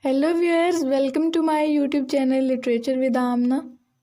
Hello viewers, welcome to my YouTube channel literature with Amna.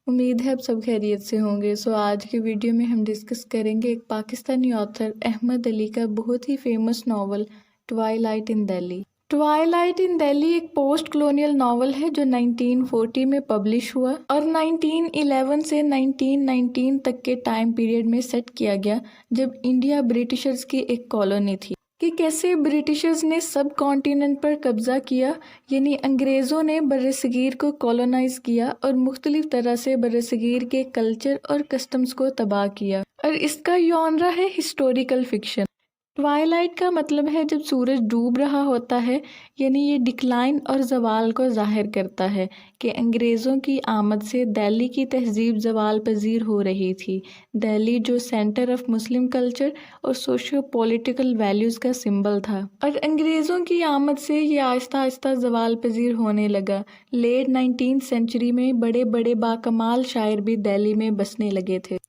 उम्मीद है आप सब खैरियत से होंगे। आज की वीडियो में हम डिस्कस करेंगे एक पाकिस्तानी ऑथर अहमद अली का बहुत ही फेमस नावल ट्वाइलाइट इन दिल्ली। ट्वाइलाइट इन दिल्ली एक पोस्ट कॉलोनियल नावल है जो 1940 में पब्लिश हुआ और 1911 से 1919 तक के टाइम पीरियड में सेट किया गया, जब इंडिया ब्रिटिशर्स की एक कॉलोनी थी। कि कैसे ब्रिटिशर्स ने सब कॉन्टिनेंट पर कब्जा किया, यानी अंग्रेज़ों ने बर्रसगीर को कॉलोनाइज किया और मुख्तलिफ तरह से बर्रसगीर के कल्चर और कस्टम्स को तबाह किया। और इसका जॉनरा है हिस्टोरिकल फिक्शन। ट्वाइलाइट का मतलब है जब सूरज डूब रहा होता है, यानी ये डिक्लाइन और जवाल को जाहिर करता है कि अंग्रेज़ों की आमद से दिल्ली की तहजीब जवाल पजीर हो रही थी। दिल्ली जो सेंटर ऑफ मुस्लिम कल्चर और सोशियो पॉलिटिकल वैल्यूज़ का सिंबल था, और अंग्रेज़ों की आमद से ये आहिस्ता आहिस्ता जवाल पजीर होने लगा। लेट 19th सेंचुरी में बड़े बड़े बाकमाल शायर भी दिल्ली में बसने लगे थे।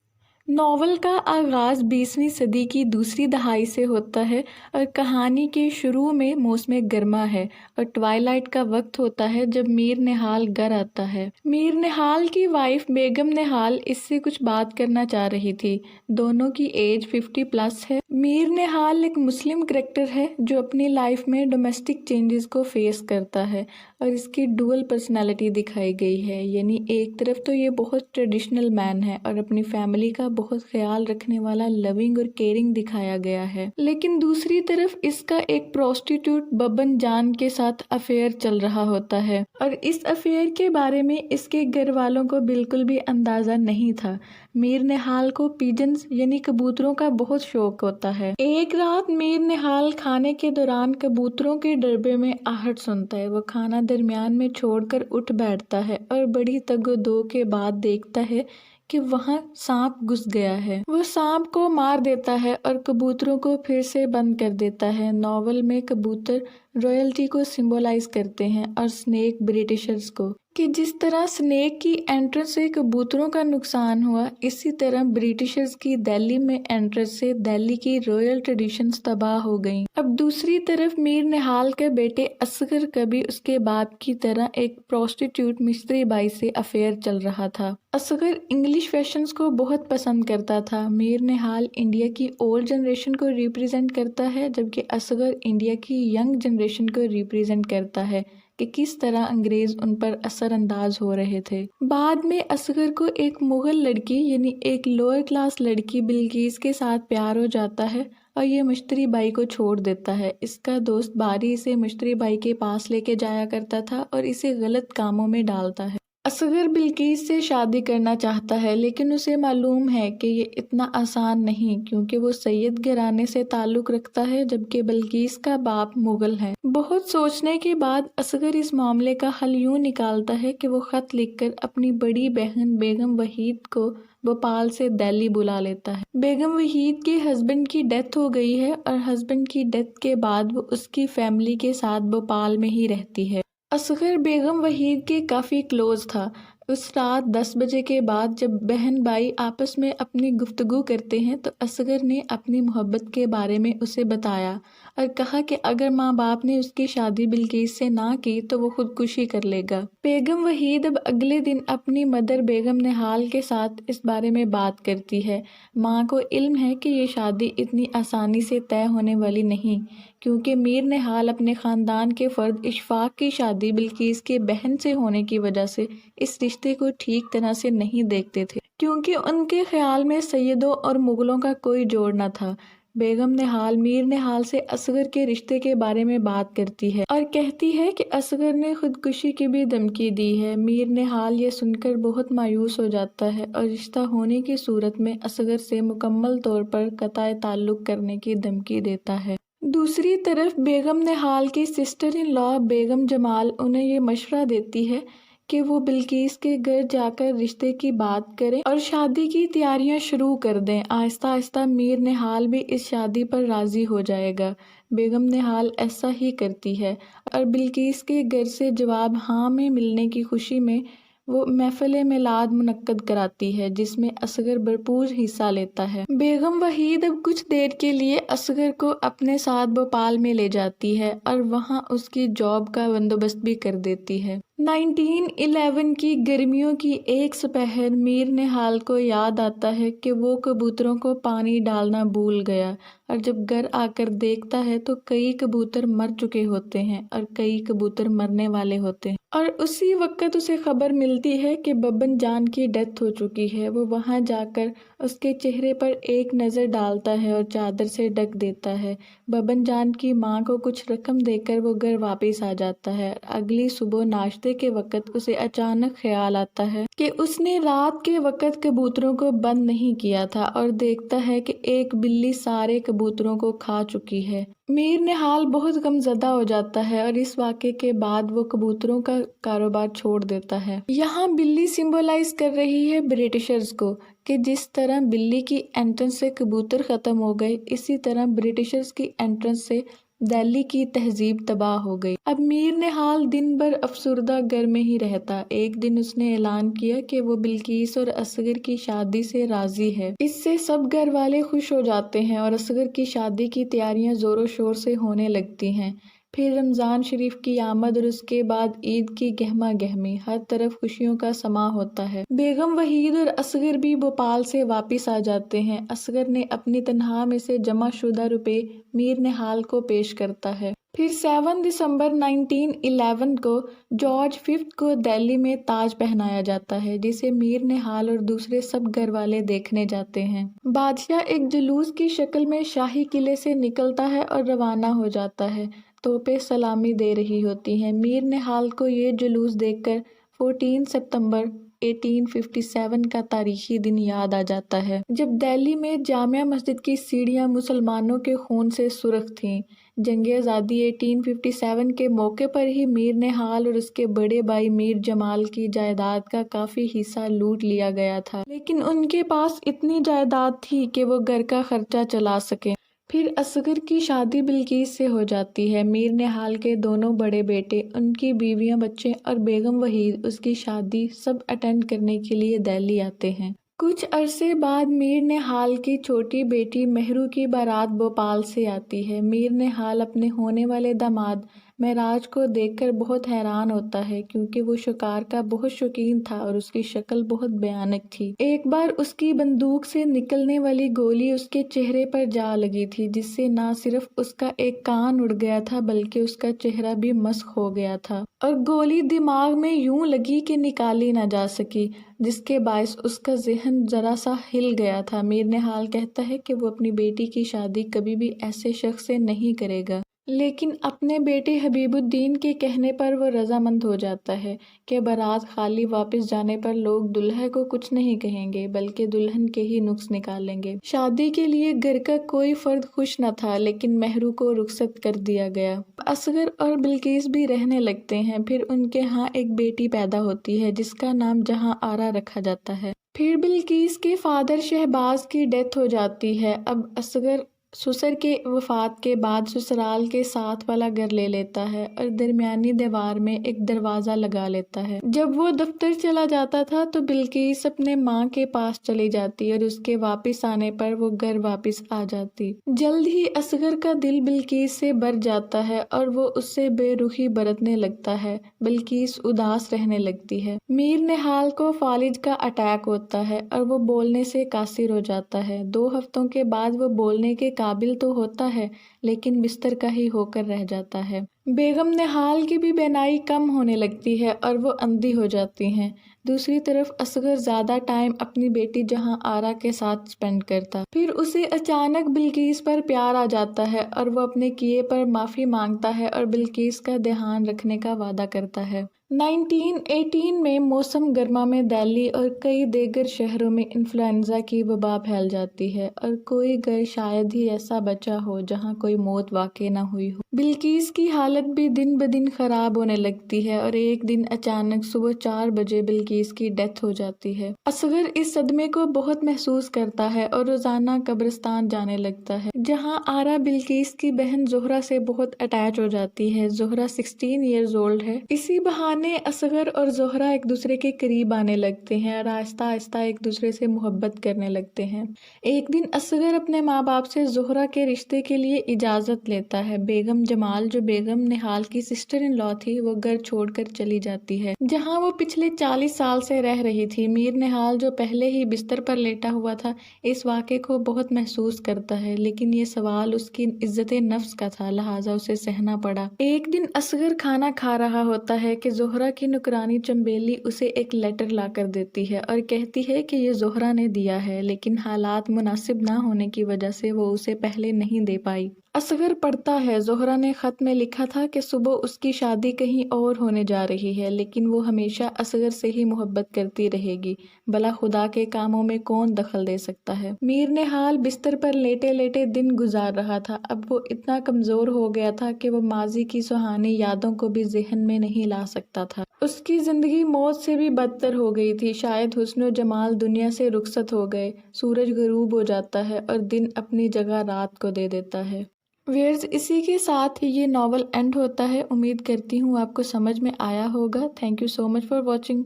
नॉवल का आगाज़ 20वीं सदी की दूसरी दहाई से होता है और कहानी के शुरू में मौसम गर्मा है और ट्वाइलाइट का वक्त होता है जब मीर निहाल घर आता है। मीर निहाल की वाइफ बेगम निहाल इससे कुछ बात करना चाह रही थी। दोनों की एज 50+ है। मीर निहाल एक मुस्लिम करेक्टर है जो अपनी लाइफ में डोमेस्टिक चेंजेस को फेस करता है और इसकी डुअल पर्सनालिटी दिखाई गई है, यानी एक तरफ तो ये बहुत ट्रेडिशनल मैन है और अपनी फैमिली का बहुत ख्याल रखने वाला लविंग और केयरिंग दिखाया गया है, लेकिन दूसरी तरफ इसका एक प्रोस्टिट्यूट बबन जान के साथ अफेयर चल रहा होता है और इस अफेयर के बारे में इसके घर वालों को बिल्कुल भी अंदाजा नहीं था। मीर निहाल को पिजन्स यानी कबूतरों का बहुत शौक होता है। एक रात मीर निहाल खाने के दौरान कबूतरों के डरबे में आहट सुनता है। वो खाना दरमियान में छोड़कर उठ बैठता है और बड़ी तगोदो के बाद देखता है कि वहाँ सांप घुस गया है। वो सांप को मार देता है और कबूतरों को फिर से बंद कर देता है। नॉवल में कबूतर रॉयल्टी को सिंबलाइज करते हैं और स्नेक ब्रिटिशर्स को, कि जिस तरह स्नेक की एंट्रेंस से कबूतरों का नुकसान हुआ, इसी तरह ब्रिटिशर्स की दिल्ली में एंट्रेंस से दिल्ली की रॉयल ट्रेडिशंस तबाह हो गईं। अब दूसरी तरफ मीर निहाल के बेटे असगर का भी उसके बाप की तरह एक प्रोस्टिट्यूट मिस्त्री बाई से अफेयर चल रहा था। असगर इंग्लिश फैशंस को बहुत पसंद करता था। मीर निहाल इंडिया की ओल्ड जनरेशन को रिप्रेजेंट करता है, जबकि असगर इंडिया की यंग जनरेशन को रिप्रेजेंट करता है कि किस तरह अंग्रेज उन पर असरअंदाज हो रहे थे। बाद में असगर को एक मुगल लड़की यानी एक लोअर क्लास लड़की बिल्किस के साथ प्यार हो जाता है और ये मुश्तरी बाई को छोड़ देता है। इसका दोस्त बारी इसे मुश्तरी बाई के पास लेके जाया करता था और इसे गलत कामों में डालता है। असगर बिल्किस से शादी करना चाहता है, लेकिन उसे मालूम है कि ये इतना आसान नहीं, क्योंकि वो सैयद घराने से ताल्लुक़ रखता है जबकि बिल्किस का बाप मुगल है। बहुत सोचने के बाद असगर इस मामले का हल यूँ निकालता है कि वो ख़त लिखकर अपनी बड़ी बहन बेगम वहीद को भोपाल से दिल्ली बुला लेता है। बेगम वहीद के हस्बैंड की डेथ हो गई है और हस्बैंड की डेथ के बाद वो उसकी फैमिली के साथ भोपाल में ही रहती है। असगर बेगम वहीद के काफ़ी क्लोज था। उस रात 10 बजे के बाद जब बहन भाई आपस में अपनी गुफ्तगू करते हैं तो असगर ने अपनी मोहब्बत के बारे में उसे बताया और कहा कि अगर माँ बाप ने उसकी शादी बिल्किस से ना की तो वो खुदकुशी कर लेगा। बेगम वहीद अब अगले दिन अपनी मदर बेगम निहाल के साथ इस बारे में बात करती है। माँ को इल्म है कि ये शादी इतनी आसानी से तय होने वाली नहीं, क्योंकि मीर निहाल अपने ख़ानदान के फ़र्द इशफाक की शादी बिल्किस के बहन से होने की वजह से इस रिश्ते को ठीक तरह से नहीं देखते थे, क्योंकि उनके ख्याल में सैयदों और मुग़लों का कोई जोड़ न था। बेगम निहाल मीर निहाल से असगर के रिश्ते के बारे में बात करती है और कहती है कि असगर ने खुदकुशी की भी धमकी दी है। मीर निहाल ये सुनकर बहुत मायूस हो जाता है और रिश्ता होने की सूरत में असगर से मुकम्मल तौर पर कताए ताल्लुक़ करने की धमकी देता है। दूसरी तरफ बेगम निहाल की सिस्टर इन लॉ बेगम जमाल उन्हें ये मशवरा देती है कि वो बिल्किस के घर जाकर रिश्ते की बात करें और शादी की तैयारियां शुरू कर दें। आहिस्ता आहिस्ता मीर निहाल भी इस शादी पर राज़ी हो जाएगा। बेगम निहाल ऐसा ही करती है और बिल्किस के घर से जवाब हाँ में मिलने की खुशी में وہ محفل میلاد منعقد کراتی ہے جس میں اصغر بھرپور حصہ لیتا ہے۔ بیگم وحید اب کچھ دیر کے لیے اصغر کو اپنے ساتھ بھوپال میں لے جاتی ہے اور وہاں اس کی جاب کا بندوبست بھی کر دیتی ہے۔ 1911 کی گرمیوں کی ایک سپہر میر نہال کو یاد آتا ہے کہ وہ کبوتروں کو پانی ڈالنا بھول گیا، اور جب گھر آ کر دیکھتا ہے تو کئی کبوتر مر چکے ہوتے ہیں اور کئی کبوتر مرنے والے ہوتے ہیں، اور اسی وقت اسے خبر ملتی ہے کہ ببن جان کی ڈیتھ ہو چکی ہے۔ وہ وہاں جا کر اس کے چہرے پر ایک نظر ڈالتا ہے اور چادر سے ڈھک دیتا ہے۔ ببن جان کی ماں کو کچھ رقم دے کر وہ گھر واپس آ جاتا ہے۔ اگلی صبح ناشتے کے وقت اسے اچانک خیال آتا ہے کہ اس نے رات کے وقت کبوتروں کو بند نہیں کیا تھا، اور دیکھتا ہے کہ ایک بلی سارے کبوتروں کو کھا چکی ہے۔ میر نہال بہت غم زدہ ہو جاتا ہے اور اس واقعے کے بعد وہ کبوتروں کا کاروبار چھوڑ دیتا ہے۔ یہاں بلی سمبولائز کر رہی ہے برٹشرز کو، کہ جس طرح بلی کی انٹرنس سے کبوتر ختم ہو گئے، اسی طرح برٹشرز کی انٹرنس سے دہلی کی تہذیب تباہ ہو گئی۔ اب میر نہال دن بھر افسردہ گھر میں ہی رہتا۔ ایک دن اس نے اعلان کیا کہ وہ بلقیس اور اصغر کی شادی سے راضی ہے۔ اس سے سب گھر والے خوش ہو جاتے ہیں اور اصغر کی شادی کی تیاریاں زور و شور سے ہونے لگتی ہیں۔ پھر رمضان شریف کی آمد اور اس کے بعد عید کی گہما گہمی، ہر طرف خوشیوں کا سما ہوتا ہے۔ بیگم وحید اور اصغر بھی بھوپال سے واپس آ جاتے ہیں۔ اصغر نے اپنی تنخواہ میں سے جمع شدہ روپے میر نہال کو پیش کرتا ہے۔ پھر 7 دسمبر 1911 کو جارج ففتھ کو دہلی میں تاج پہنایا جاتا ہے، جسے میر نہال اور دوسرے سب گھر والے دیکھنے جاتے ہیں۔ بادشاہ ایک جلوس کی شکل میں شاہی قلعے سے نکلتا ہے اور روانہ ہو جاتا ہے۔ توپیں سلامی دے رہی ہوتی ہیں۔ میر نہال کو یہ جلوس دیکھ کر 14 ستمبر 1857 کا تاریخی دن یاد آ جاتا ہے، جب دہلی میں جامع مسجد کی سیڑھیاں مسلمانوں کے خون سے سرخ تھیں۔ جنگ آزادی 1857 کے موقع پر ہی میر نہال اور اس کے بڑے بھائی میر جمال کی جائیداد کا کافی حصہ لوٹ لیا گیا تھا، لیکن ان کے پاس اتنی جائیداد تھی کہ وہ گھر کا خرچہ چلا سکیں۔ پھر اصغر کی شادی بلقیس سے ہو جاتی ہے۔ میر نہال کے دونوں بڑے بیٹے، ان کی بیویاں، بچے اور بیگم وحید اس کی شادی سب اٹینڈ کرنے کے لیے دہلی آتے ہیں۔ کچھ عرصے بعد میر نہال کی چھوٹی بیٹی مہرو کی بارات بھوپال سے آتی ہے۔ میر نہال اپنے ہونے والے داماد معراج کو دیکھ کر بہت حیران ہوتا ہے، کیونکہ وہ شکار کا بہت شوقین تھا اور اس کی شکل بہت بھیانک تھی۔ ایک بار اس کی بندوق سے نکلنے والی گولی اس کے چہرے پر جا لگی تھی، جس سے نہ صرف اس کا ایک کان اڑ گیا تھا بلکہ اس کا چہرہ بھی مسخ ہو گیا تھا، اور گولی دماغ میں یوں لگی کہ نکالی نہ جا سکی، جس کے باعث اس کا ذہن ذرا سا ہل گیا تھا۔ میر نہال کہتا ہے کہ وہ اپنی بیٹی کی شادی کبھی بھی ایسے شخص سے نہیں کرے گا، لیکن اپنے بیٹے حبیب الدین کے کہنے پر وہ رضامند ہو جاتا ہے کہ بارات خالی واپس جانے پر لوگ دلہے کو کچھ نہیں کہیں گے بلکہ دلہن کے ہی نقص نکالیں گے۔ شادی کے لیے گھر کا کوئی فرد خوش نہ تھا، لیکن مہرو کو رخصت کر دیا گیا۔ اصغر اور بلقیس بھی رہنے لگتے ہیں۔ پھر ان کے ہاں ایک بیٹی پیدا ہوتی ہے جس کا نام جہاں آرا رکھا جاتا ہے۔ پھر بلقیس کے فادر شہباز کی ڈیتھ ہو جاتی ہے۔ اب اصغر سسر کے وفات کے بعد سسرال کے ساتھ والا گھر لے لیتا ہے اور درمیانی دیوار میں ایک دروازہ لگا لیتا ہے۔ جب وہ دفتر چلا جاتا تھا تو بلقیس اپنے ماں کے پاس چلی جاتی اور اس کے واپس آنے پر وہ گھر واپس آ جاتی۔ جلد ہی اصغر کا دل بلقیس سے بھر جاتا ہے اور وہ اس سے بے رخی برتنے لگتا ہے۔ بلقیس اداس رہنے لگتی ہے۔ میر نہال کو فالج کا اٹیک ہوتا ہے اور وہ بولنے سے قاصر ہو جاتا ہے۔ 2 ہفتوں کے بعد وہ بولنے کے قابل تو ہوتا ہے، لیکن بستر کا ہی ہو کر رہ جاتا ہے۔ بیگم نہال کی بھی بینائی کم ہونے لگتی ہے اور وہ اندھی ہو جاتی ہیں۔ دوسری طرف اصغر زیادہ ٹائم اپنی بیٹی جہاں آرا کے ساتھ سپینڈ کرتا۔ پھر اسے اچانک بلقیس پر پیار آ جاتا ہے اور وہ اپنے کیے پر معافی مانگتا ہے اور بلقیس کا دھیان رکھنے کا وعدہ کرتا ہے۔ 1918 میں موسم گرما میں دہلی اور کئی دیگر شہروں میں انفلوئنزا کی وبا پھیل جاتی ہے اور کوئی گھر شاید ہی ایسا بچا ہو جہاں کوئی موت واقع نہ ہوئی ہو۔ بلقیس کی حالت بھی دن بدن خراب ہونے لگتی ہے اور ایک دن اچانک صبح 4 بجے بلقیس बल्किस की डेथ हो जाती है। असगर इस सदमे को बहुत महसूस करता है और रोजाना कब्रिस्तान जाने लगता है, जहां आरा बिल्किस की बहन जोहरा से बहुत अटैच हो जाती है। जोहरा 16 ईयर्स ओल्ड है। इसी बहाने असगर और जोहरा एक दूसरे के करीब आने लगते हैं और आहिस्ता आहिस्ता एक दूसरे से मोहब्बत करने लगते हैं। एक दिन असगर अपने माँ बाप से जोहरा के रिश्ते के लिए इजाज़त लेता है। बेगम जमाल, जो बेगम निहाल की सिस्टर इन लॉ थी, वो घर छोड़कर चली जाती है जहां वो पिछले 40 साल से रह रही थी। मीर निहाल, जो पहले ही बिस्तर पर लेटा हुआ था, इस वाक़े को बहुत महसूस करता है, लेकिन ये सवाल उसकी इज्जत नफ्स का था, लिहाजा उसे सहना पड़ा। एक दिन असगर खाना खा रहा होता है कि जोहरा की नुकरानी चंबेली उसे एक लेटर लाकर देती है और कहती है कि ये जोहरा ने दिया है, लेकिन हालात मुनासिब ना होने की वजह से वो उसे पहले नहीं दे पाई। असगर पढ़ता है, जोहरा ने खत में लिखा था कि सुबह उसकी शादी कहीं और होने जा रही है, लेकिन वो हमेशा असगर से ही मोहब्बत करती रहेगी। भला खुदा के कामों में कौन दखल दे सकता है। मीर निहाल बिस्तर पर लेटे लेटे दिन गुजार रहा था। अब वो इतना कमजोर हो गया था कि वो माजी की सुहानी यादों को भी ज़हन में नहीं ला सकता था। उसकी जिंदगी मौत से भी बदतर हो गई थी। शायद हुस्न जमाल दुनिया से रुखसत हो गए। सूरज गरूब हो जाता है और दिन अपनी जगह रात को दे देता है। व्यूअर्स, इसी के साथ ही ये नॉवल एंड होता है। उम्मीद करती हूँ आपको समझ में आया होगा। Thank you so much for watching.